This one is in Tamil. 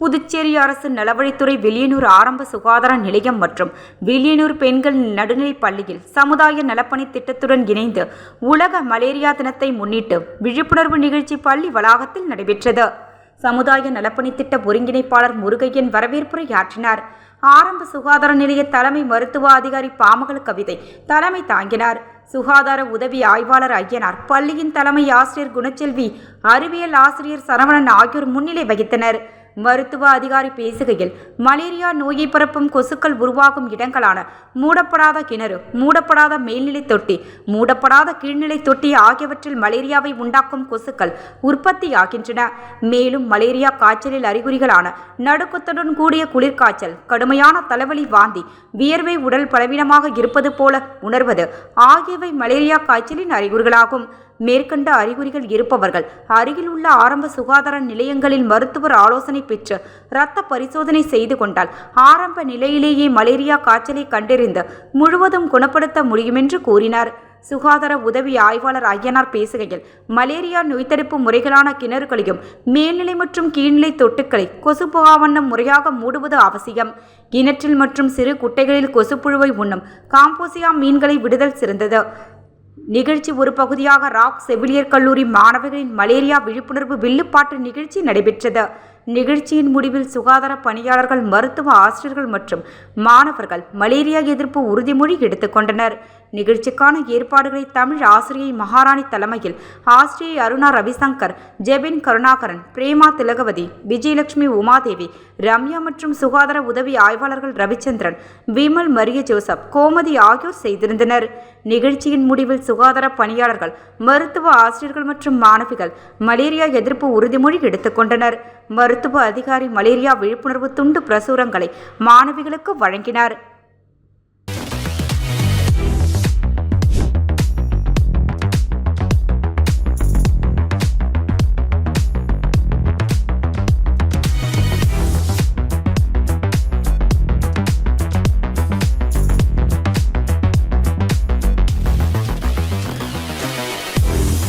புதுச்சேரி அரசு நலவழித்துறை வில்லியனூர் ஆரம்ப சுகாதார நிலையம் மற்றும் வில்லியனூர் பெண்கள் நடுநிலைப் பள்ளியில் சமுதாய நலப்பணி திட்டத்துடன் இணைந்து உலக மலேரியா தினத்தை முன்னிட்டு விழிப்புணர்வு நிகழ்ச்சி பள்ளி வளாகத்தில் நடைபெற்றது. சமுதாய நலப்பணி திட்ட ஒருங்கிணைப்பாளர் முருகையன் வரவேற்புரையாற்றினார். ஆரம்ப சுகாதார நிலைய தலைமை மருத்துவ அதிகாரி பாமகள் கவிதை தலைமை தாங்கினார். சுகாதார உதவி ஆய்வாளர் ஐயனார், பள்ளியின் தலைமை ஆசிரியர் குணச்செல்வி, அறிவியல் ஆசிரியர் சரவணன் ஆகியோர் முன்னிலை வகித்தனர். மருத்துவ அதிகாரி பேசுகையில், மலேரியா நோயை பரப்பும் கொசுக்கள் உருவாகும் இடங்களான மூடப்படாத கிணறு, மூடப்படாத மேல்நிலை தொட்டி, மூடப்படாத கீழ்நிலை தொட்டி ஆகியவற்றில் மலேரியாவை உண்டாக்கும் கொசுக்கள் உற்பத்தியாகின்றன. மேலும் மலேரியா காய்ச்சலில் அறிகுறிகளான நடுக்கத்துடன் கூடிய குளிர்காய்ச்சல், கடுமையான தலைவலி, வாந்தி, வியர்வை, உடல் பலவீனமாக இருப்பது போல உணர்வது ஆகியவை மலேரியா காய்ச்சலின் அறிகுறிகளாகும். மேற்கண்ட அறிகுறிகள் இருப்பவர்கள் அருகில் உள்ள ஆரம்ப சுகாதார நிலையங்களில் மருத்துவர் ஆலோசனை பெற்று இரத்த பரிசோதனை செய்து கொண்டால் ஆரம்ப நிலையிலேயே மலேரியா காய்ச்சலை கண்டறிந்து முழுவதும் குணப்படுத்த முடியும் என்று கூறினார். சுகாதார உதவி ஆய்வாளர் ஐயனார் பேசுகையில், மலேரியா நோய் தடுப்பு முறைகளான கிணறுகளையும் மேல்நிலை மற்றும் கீழ்நிலை தொட்டுக்களை கொசு புகாவண்ணம் முறையாக மூடுவது அவசியம். கிணற்றில் மற்றும் சிறு குட்டைகளில் கொசுப்புழுவை உண்ணும் காம்போசியா மீன்களை விடுதல் சிறந்தது. நிகழ்ச்சி ஒரு பகுதியாக ராக் செவிலியர் கல்லூரி மாணவர்களின் மலேரியா விழிப்புணர்வு வில்லுப்பாட்டு நிகழ்ச்சி நடைபெற்றது. நிகழ்ச்சியின் முடிவில் சுகாதார பணியாளர்கள், மருத்துவ ஆசிரியர்கள் மற்றும் மாணவர்கள் மலேரியா எதிர்ப்பு உறுதிமொழி எடுத்துக்கொண்டனர். நிகழ்ச்சிக்கான ஏற்பாடுகளை தமிழ் ஆசிரியை மகாராணி தலைமையில் ஆசிரியை அருணா ரவிசங்கர், ஜெபின் கருணாகரன், பிரேமா திலகவதி, விஜயலட்சுமி, உமாதேவி, ரம்யா மற்றும் சுகாதார உதவி ஆய்வாளர்கள் ரவிச்சந்திரன், விமல், மரிய ஜோசப், கோமதி ஆகியோர் செய்திருந்தனர். நிகழ்ச்சியின் முடிவில் சுகாதார பணியாளர்கள், மருத்துவ ஆசிரியர்கள் மற்றும் மாணவிகள் மலேரியா எதிர்ப்பு உறுதிமொழி எடுத்துக்கொண்டனர். மருத்துவ அதிகாரி மலேரியா விழிப்புணர்வு துண்டு பிரசுரங்களை மாணவிகளுக்கு வழங்கினார்.